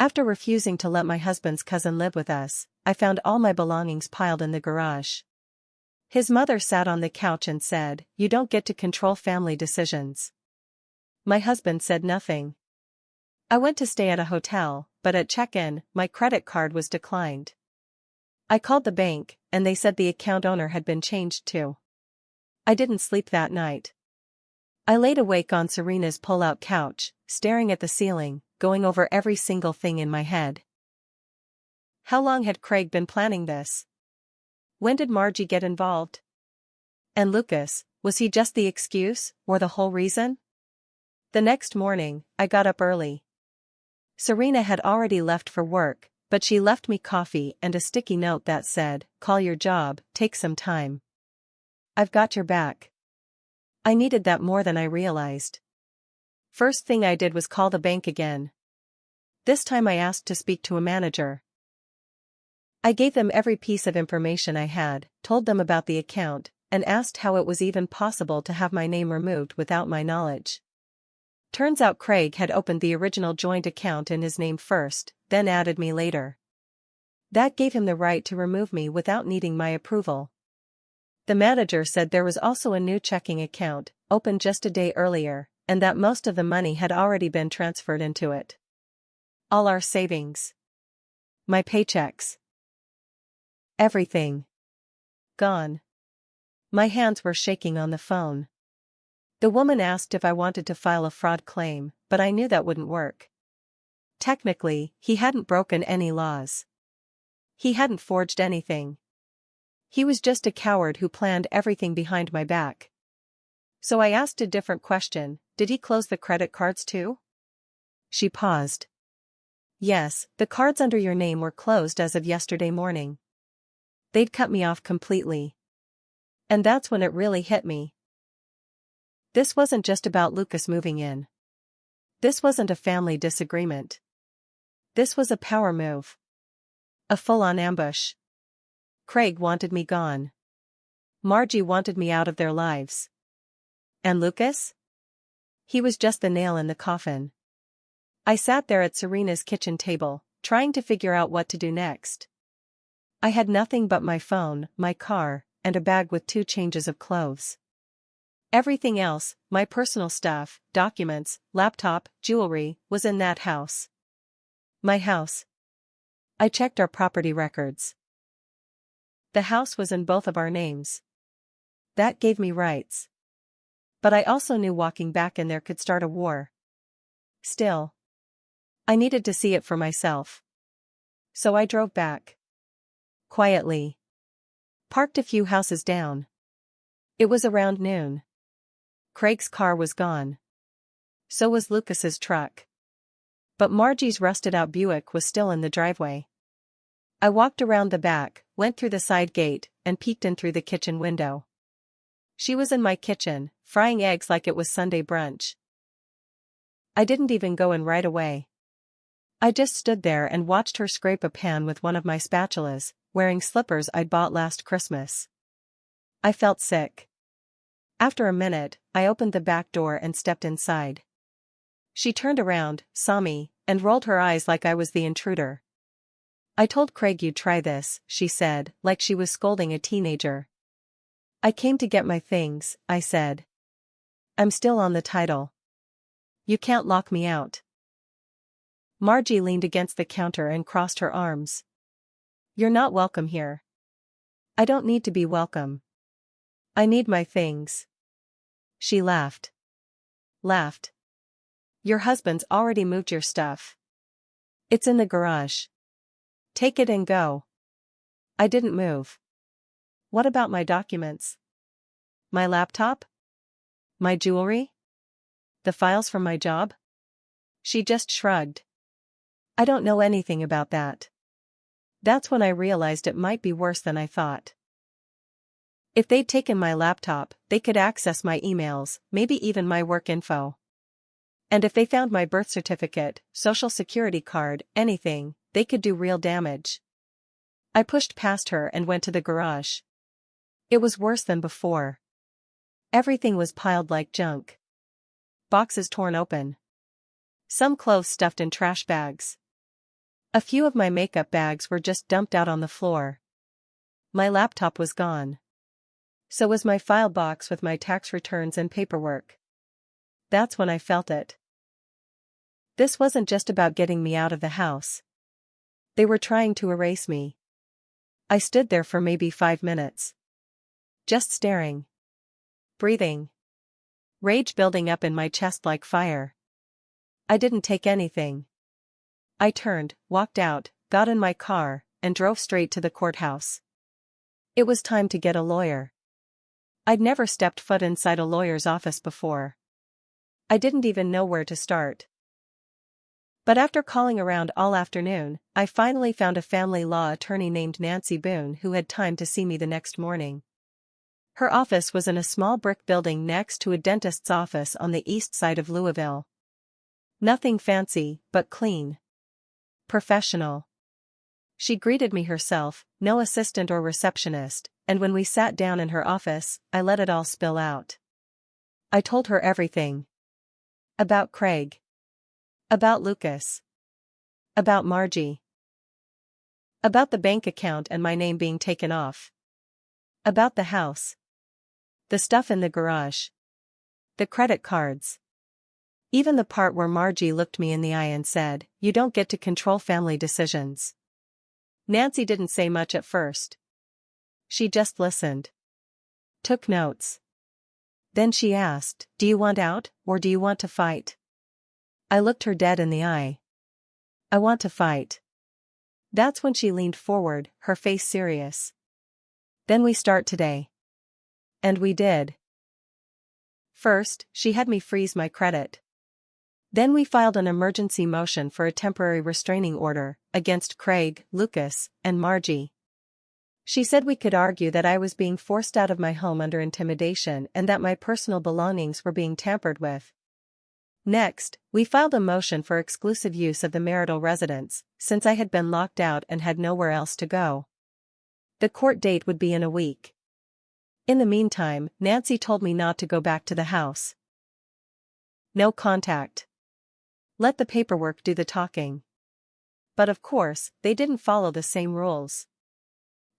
After refusing to let my husband's cousin live with us, I found all my belongings piled in the garage. His mother sat on the couch and said, "You don't get to control family decisions." My husband said nothing. I went to stay at a hotel, but at check-in, my credit card was declined. I called the bank, and they said the account owner had been changed too. I didn't sleep that night. I laid awake on Serena's pull-out couch, staring at the ceiling, going over every single thing in my head. How long had Craig been planning this? When did Margie get involved? And Lucas, was he just the excuse, or the whole reason? The next morning, I got up early. Serena had already left for work, but she left me coffee and a sticky note that said, "Call your job, take some time. I've got your back." I needed that more than I realized. First thing I did was call the bank again. This time I asked to speak to a manager. I gave them every piece of information I had, told them about the account, and asked how it was even possible to have my name removed without my knowledge. Turns out Craig had opened the original joint account in his name first, then added me later. That gave him the right to remove me without needing my approval. The manager said there was also a new checking account, opened just a day earlier, and that most of the money had already been transferred into it. All our savings. My paychecks. Everything. Gone. My hands were shaking on the phone. The woman asked if I wanted to file a fraud claim, but I knew that wouldn't work. Technically, he hadn't broken any laws. He hadn't forged anything. He was just a coward who planned everything behind my back. So I asked a different question, did he close the credit cards too? She paused. Yes, the cards under your name were closed as of yesterday morning. They'd cut me off completely. And that's when it really hit me. This wasn't just about Lucas moving in. This wasn't a family disagreement. This was a power move. A full-on ambush. Craig wanted me gone. Margie wanted me out of their lives. And Lucas? He was just the nail in the coffin. I sat there at Serena's kitchen table, trying to figure out what to do next. I had nothing but my phone, my car, and a bag with 2 changes of clothes. Everything else, my personal stuff, documents, laptop, jewelry, was in that house. My house. I checked our property records. The house was in both of our names. That gave me rights. But I also knew walking back in there could start a war. Still, I needed to see it for myself. So I drove back. Quietly. Parked a few houses down. It was around noon. Craig's car was gone. So was Lucas's truck. But Margie's rusted-out Buick was still in the driveway. I walked around the back, went through the side gate, and peeked in through the kitchen window. She was in my kitchen, frying eggs like it was Sunday brunch. I didn't even go in right away. I just stood there and watched her scrape a pan with one of my spatulas, wearing slippers I'd bought last Christmas. I felt sick. After a minute, I opened the back door and stepped inside. She turned around, saw me, and rolled her eyes like I was the intruder. "I told Craig you'd try this," she said, like she was scolding a teenager. "I came to get my things," I said. "I'm still on the title. You can't lock me out." Margie leaned against the counter and crossed her arms. "You're not welcome here." "I don't need to be welcome. I need my things." She laughed. Laughed. "Your husband's already moved your stuff. It's in the garage. Take it and go." I didn't move. "What about my documents? My laptop? My jewelry? The files from my job?" She just shrugged. "I don't know anything about that." That's when I realized it might be worse than I thought. If they'd taken my laptop, they could access my emails, maybe even my work info. And if they found my birth certificate, social security card, anything, they could do real damage. I pushed past her and went to the garage. It was worse than before. Everything was piled like junk. Boxes torn open. Some clothes stuffed in trash bags. A few of my makeup bags were just dumped out on the floor. My laptop was gone. So was my file box with my tax returns and paperwork. That's when I felt it. This wasn't just about getting me out of the house. They were trying to erase me. I stood there for maybe 5 minutes. Just staring. Breathing. Rage building up in my chest like fire. I didn't take anything. I turned, walked out, got in my car, and drove straight to the courthouse. It was time to get a lawyer. I'd never stepped foot inside a lawyer's office before. I didn't even know where to start. But after calling around all afternoon, I finally found a family law attorney named Nancy Boone who had time to see me the next morning. Her office was in a small brick building next to a dentist's office on the east side of Louisville. Nothing fancy, but clean. Professional. She greeted me herself, no assistant or receptionist, and when we sat down in her office, I let it all spill out. I told her everything. About Craig. About Lucas. About Margie. About the bank account and my name being taken off. About the house. The stuff in the garage. The credit cards. Even the part where Margie looked me in the eye and said, "You don't get to control family decisions." Nancy didn't say much at first. She just listened. Took notes. Then she asked, "Do you want out, or do you want to fight?" I looked her dead in the eye. "I want to fight." That's when she leaned forward, her face serious. "Then we start today." And we did. First, she had me freeze my credit. Then we filed an emergency motion for a temporary restraining order against Craig, Lucas, and Margie. She said we could argue that I was being forced out of my home under intimidation and that my personal belongings were being tampered with. Next, we filed a motion for exclusive use of the marital residence, since I had been locked out and had nowhere else to go. The court date would be in a week. In the meantime, Nancy told me not to go back to the house. No contact. Let the paperwork do the talking. But of course, they didn't follow the same rules.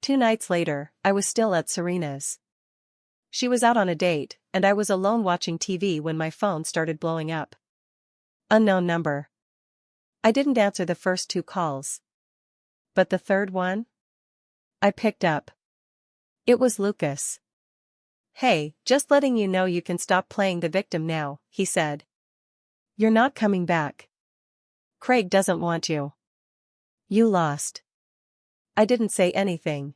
2 nights later, I was still at Serena's. She was out on a date, and I was alone watching TV when my phone started blowing up. Unknown number. I didn't answer the first 2 calls. But the third one? I picked up. It was Lucas. "Hey, just letting you know you can stop playing the victim now," he said. "You're not coming back. Craig doesn't want you. You lost." I didn't say anything.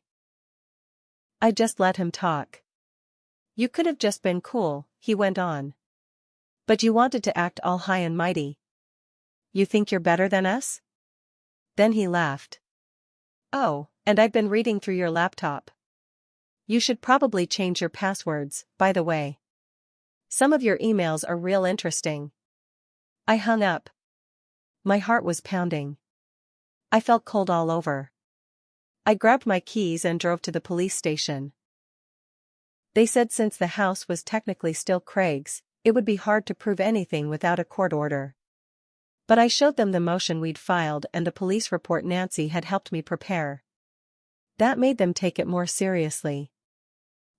I just let him talk. "You could have just been cool," he went on. "But you wanted to act all high and mighty. You think you're better than us?" Then he laughed. "Oh, and I've been reading through your laptop. You should probably change your passwords, by the way. Some of your emails are real interesting." I hung up. My heart was pounding. I felt cold all over. I grabbed my keys and drove to the police station. They said since the house was technically still Craig's, it would be hard to prove anything without a court order. But I showed them the motion we'd filed and a police report Nancy had helped me prepare. That made them take it more seriously.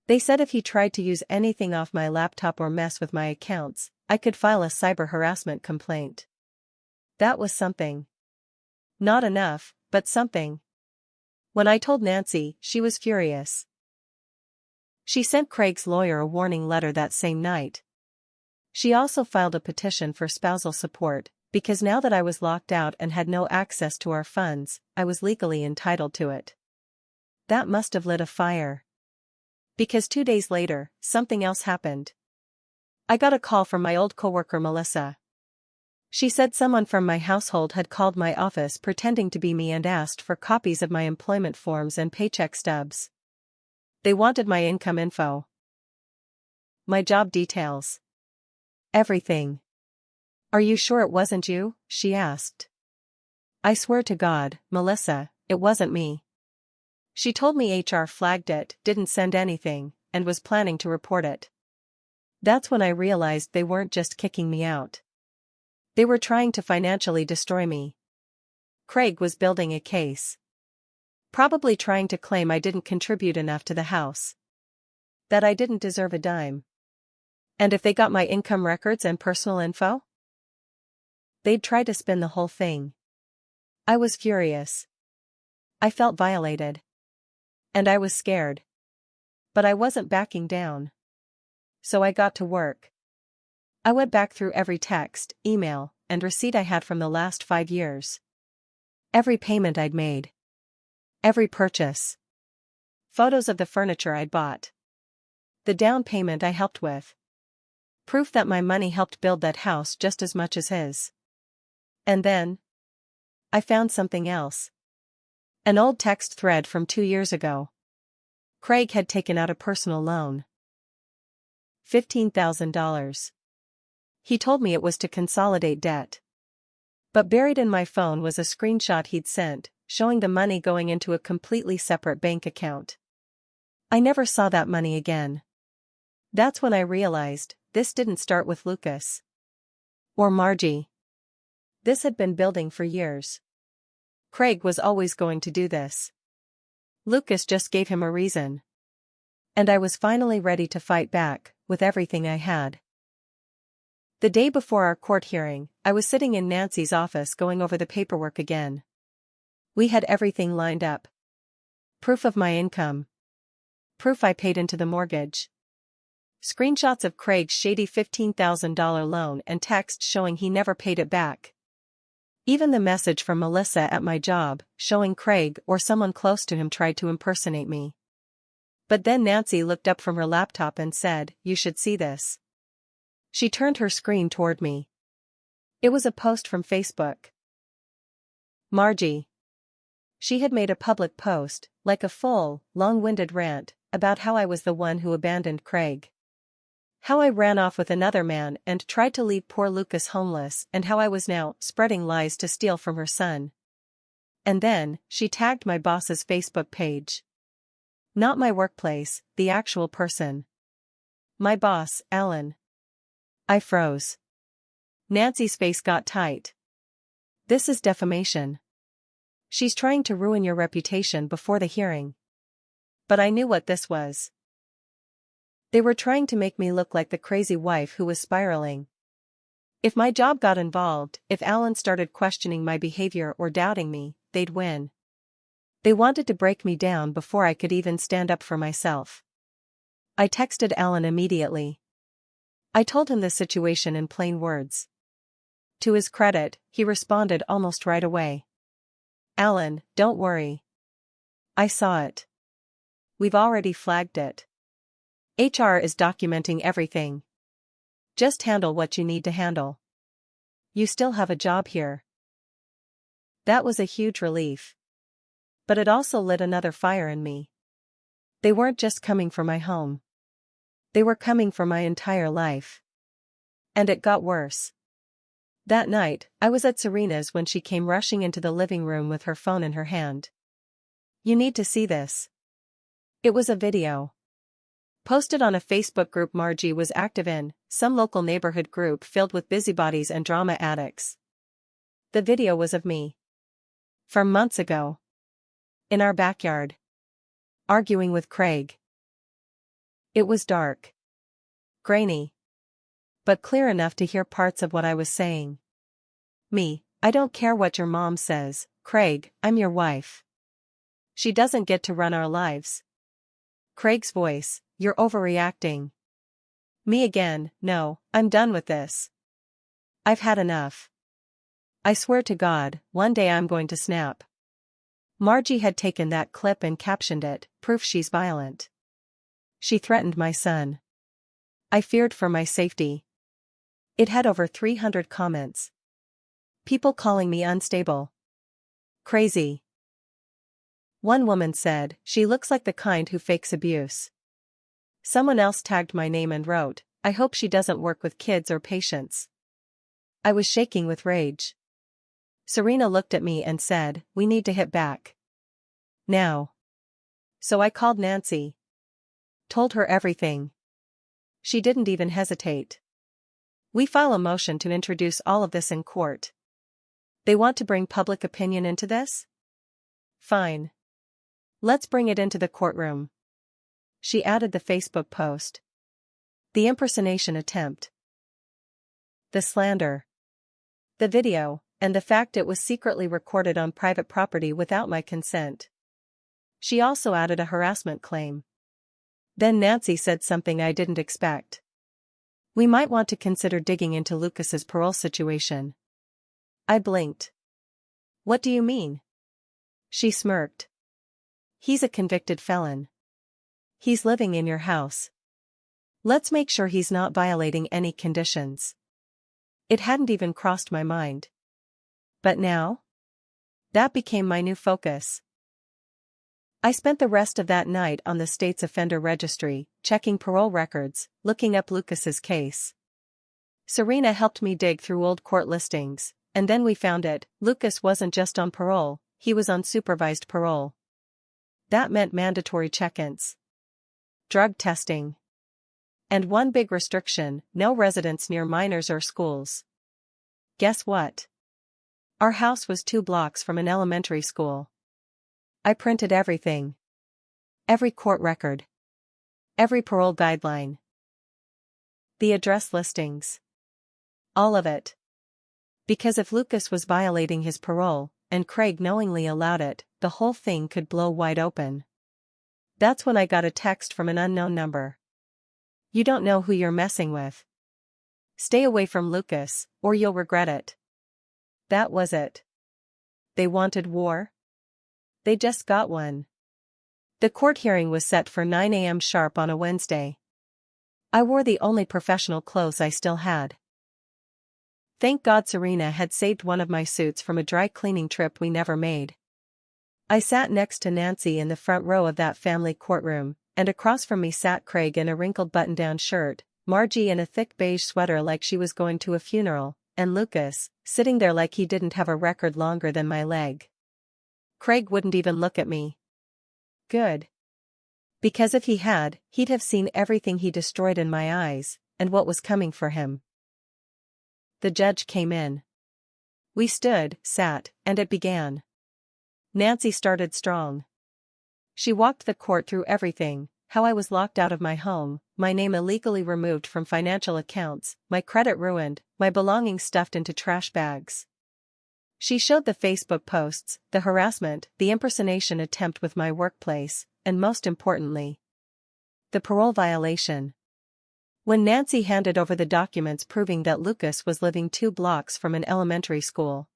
They said if he tried to use anything off my laptop or mess with my accounts, I could file a cyber harassment complaint. That was something. Not enough, but something. When I told Nancy, she was furious. She sent Craig's lawyer a warning letter that same night. She also filed a petition for spousal support, because now that I was locked out and had no access to our funds, I was legally entitled to it. That must have lit a fire. Because 2 days later, something else happened. I got a call from my old coworker Melissa. She said someone from my household had called my office pretending to be me and asked for copies of my employment forms and paycheck stubs. They wanted my income info. My job details. Everything. "Are you sure it wasn't you?" she asked. "I swear to God, Melissa, it wasn't me." She told me HR flagged it, didn't send anything, and was planning to report it. That's when I realized they weren't just kicking me out. They were trying to financially destroy me. Craig was building a case. Probably trying to claim I didn't contribute enough to the house. That I didn't deserve a dime. And if they got my income records and personal info? They'd try to spin the whole thing. I was furious. I felt violated. And I was scared. But I wasn't backing down. So I got to work. I went back through every text, email, and receipt I had from the last 5 years. Every payment I'd made. Every purchase. Photos of the furniture I'd bought. The down payment I helped with. Proof that my money helped build that house just as much as his. And then I found something else. An old text thread from 2 years ago. Craig had taken out a personal loan. $15,000. He told me it was to consolidate debt. But buried in my phone was a screenshot he'd sent, showing the money going into a completely separate bank account. I never saw that money again. That's when I realized, this didn't start with Lucas. Or Margie. This had been building for years. Craig was always going to do this. Lucas just gave him a reason. And I was finally ready to fight back, with everything I had. The day before our court hearing, I was sitting in Nancy's office going over the paperwork again. We had everything lined up. Proof of my income. Proof I paid into the mortgage. Screenshots of Craig's shady $15,000 loan and text showing he never paid it back. Even the message from Melissa at my job, showing Craig or someone close to him tried to impersonate me. But then Nancy looked up from her laptop and said, "You should see this." She turned her screen toward me. It was a post from Facebook. Margie. She had made a public post, like a full, long-winded rant, about how I was the one who abandoned Craig. How I ran off with another man and tried to leave poor Lucas homeless, and how I was now spreading lies to steal from her son. And then, she tagged my boss's Facebook page. Not my workplace, the actual person. My boss, Alan. I froze. Nancy's face got tight. This is defamation. She's trying to ruin your reputation before the hearing. But I knew what this was. They were trying to make me look like the crazy wife who was spiraling. If my job got involved, if Alan started questioning my behavior or doubting me, they'd win. They wanted to break me down before I could even stand up for myself. I texted Alan immediately. I told him the situation in plain words. To his credit, he responded almost right away. "Alan, don't worry. I saw it. We've already flagged it. HR is documenting everything. Just handle what you need to handle. You still have a job here." That was a huge relief. But it also lit another fire in me. They weren't just coming for my home. They were coming for my entire life. And it got worse. That night, I was at Serena's when she came rushing into the living room with her phone in her hand. "You need to see this." It was a video. Posted on a Facebook group Margie was active in, some local neighborhood group filled with busybodies and drama addicts. The video was of me. From months ago. In our backyard. Arguing with Craig. It was dark. Grainy. But clear enough to hear parts of what I was saying. Me, "I don't care what your mom says, Craig, I'm your wife. She doesn't get to run our lives." Craig's voice, "You're overreacting." Me again, "No, I'm done with this. I've had enough. I swear to God, one day I'm going to snap." Margie had taken that clip and captioned it, "Proof she's violent." She threatened my son. I feared for my safety. It had over 300 comments. People calling me unstable. Crazy. One woman said, "She looks like the kind who fakes abuse." Someone else tagged my name and wrote, "I hope she doesn't work with kids or patients." I was shaking with rage. Serena looked at me and said, "We need to hit back. Now." So I called Nancy. Told her everything. She didn't even hesitate. "We file a motion to introduce all of this in court." They want to bring public opinion into this? Fine. Let's bring it into the courtroom. She added the Facebook post. The impersonation attempt. The slander. The video, and the fact it was secretly recorded on private property without my consent. She also added a harassment claim. Then Nancy said something I didn't expect. We might want to consider digging into Lucas's parole situation. I blinked. What do you mean? She smirked. He's a convicted felon. He's living in your house. Let's make sure he's not violating any conditions. It hadn't even crossed my mind. But now? That became my new focus. I spent the rest of that night on the state's offender registry, checking parole records, looking up Lucas's case. Serena helped me dig through old court listings, and then we found it. Lucas wasn't just on parole, he was on supervised parole. That meant mandatory check-ins, drug testing, and one big restriction: no residence near minors or schools. Guess what? Our house was 2 blocks from an elementary school. I printed everything. Every court record. Every parole guideline. The address listings. All of it. Because if Lucas was violating his parole, and Craig knowingly allowed it, the whole thing could blow wide open. That's when I got a text from an unknown number. You don't know who you're messing with. Stay away from Lucas, or you'll regret it. That was it. They wanted war? They just got one. The court hearing was set for 9 a.m. sharp on a Wednesday. I wore the only professional clothes I still had. Thank God Serena had saved one of my suits from a dry cleaning trip we never made. I sat next to Nancy in the front row of that family courtroom, and across from me sat Craig in a wrinkled button-down shirt, Margie in a thick beige sweater like she was going to a funeral, and Lucas, sitting there like he didn't have a record longer than my leg. Craig wouldn't even look at me. Good. Because if he had, he'd have seen everything he destroyed in my eyes, and what was coming for him. The judge came in. We sat, and it began. Nancy started strong. She walked the court through everything: how I was locked out of my home, my name illegally removed from financial accounts, my credit ruined, my belongings stuffed into trash bags. She showed the Facebook posts, the harassment, the impersonation attempt with my workplace, and most importantly, the parole violation. When Nancy handed over the documents proving that Lucas was living 2 blocks from an elementary school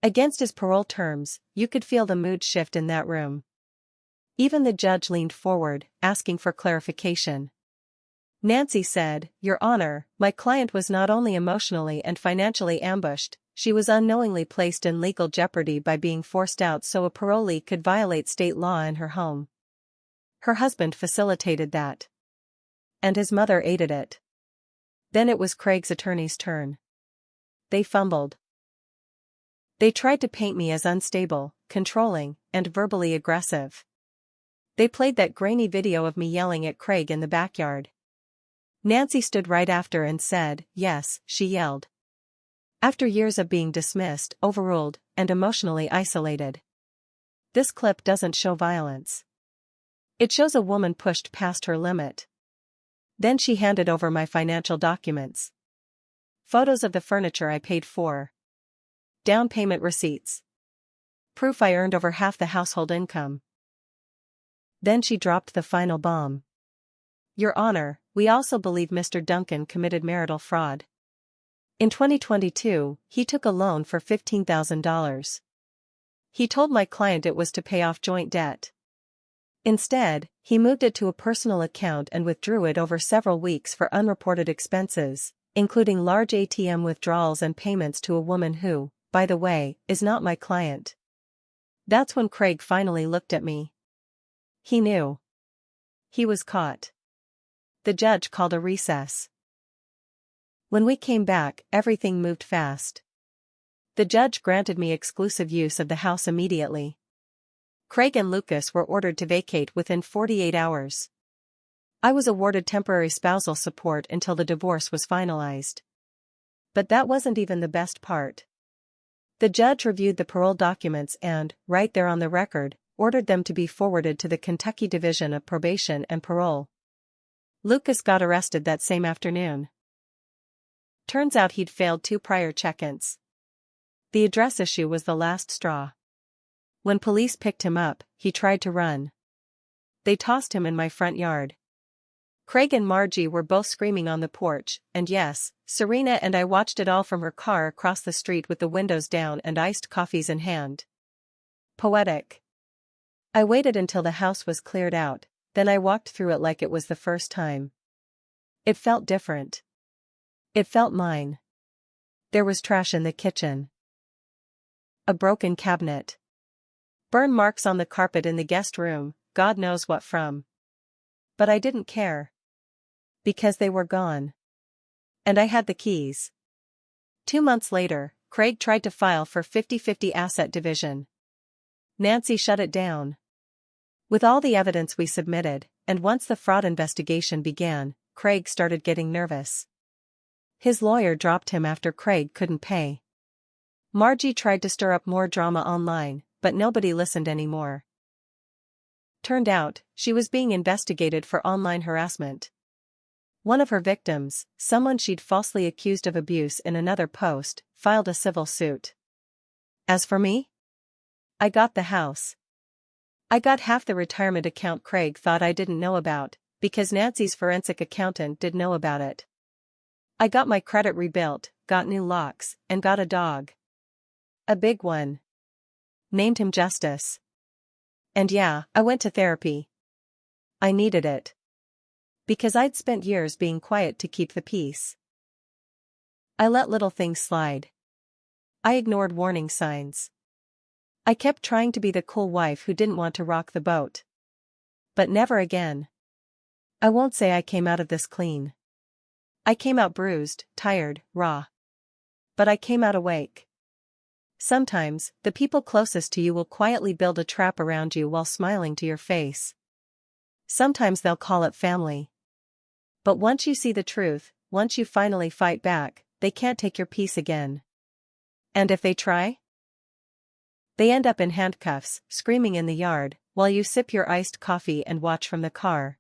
against his parole terms, you could feel the mood shift in that room. Even the judge leaned forward, asking for clarification. Nancy said, "Your Honor, my client was not only emotionally and financially ambushed, she was unknowingly placed in legal jeopardy by being forced out so a parolee could violate state law in her home. Her husband facilitated that. And his mother aided it." Then it was Craig's attorney's turn. They fumbled. They tried to paint me as unstable, controlling, and verbally aggressive. They played that grainy video of me yelling at Craig in the backyard. Nancy stood right after and said, "Yes," she yelled. After years of being dismissed, overruled, and emotionally isolated. This clip doesn't show violence. It shows a woman pushed past her limit. Then she handed over my financial documents. Photos of the furniture I paid for. Down payment receipts. Proof I earned over half the household income. Then she dropped the final bomb. "Your Honor, we also believe Mr. Duncan committed marital fraud. In 2022, he took a loan for $15,000. He told my client it was to pay off joint debt. Instead, he moved it to a personal account and withdrew it over several weeks for unreported expenses, including large ATM withdrawals and payments to a woman who, by the way, is not my client." That's when Craig finally looked at me. He knew. He was caught. The judge called a recess. When we came back, everything moved fast. The judge granted me exclusive use of the house immediately. Craig and Lucas were ordered to vacate within 48 hours. I was awarded temporary spousal support until the divorce was finalized. But that wasn't even the best part. The judge reviewed the parole documents and, right there on the record, ordered them to be forwarded to the Kentucky Division of Probation and Parole. Lucas got arrested that same afternoon. Turns out he'd failed 2 prior check-ins. The address issue was the last straw. When police picked him up, he tried to run. They tossed him in my front yard. Craig and Margie were both screaming on the porch, and yes, Serena and I watched it all from her car across the street with the windows down and iced coffees in hand. Poetic. I waited until the house was cleared out, then I walked through it like it was the first time. It felt different. It felt mine. There was trash in the kitchen. A broken cabinet. Burn marks on the carpet in the guest room, God knows what from. But I didn't care. Because they were gone. And I had the keys. 2 months later, Craig tried to file for 50-50 asset division. Nancy shut it down. With all the evidence we submitted, and once the fraud investigation began, Craig started getting nervous. His lawyer dropped him after Craig couldn't pay. Margie tried to stir up more drama online, but nobody listened anymore. Turned out, she was being investigated for online harassment. One of her victims, someone she'd falsely accused of abuse in another post, filed a civil suit. As for me? I got the house. I got half the retirement account Craig thought I didn't know about, because Nancy's forensic accountant did know about it. I got my credit rebuilt, got new locks, and got a dog. A big one. Named him Justice. And yeah, I went to therapy. I needed it. Because I'd spent years being quiet to keep the peace. I let little things slide. I ignored warning signs. I kept trying to be the cool wife who didn't want to rock the boat. But never again. I won't say I came out of this clean. I came out bruised, tired, raw. But I came out awake. Sometimes, the people closest to you will quietly build a trap around you while smiling to your face. Sometimes they'll call it family. But once you see the truth, once you finally fight back, they can't take your peace again. And if they try? They end up in handcuffs, screaming in the yard, while you sip your iced coffee and watch from the car.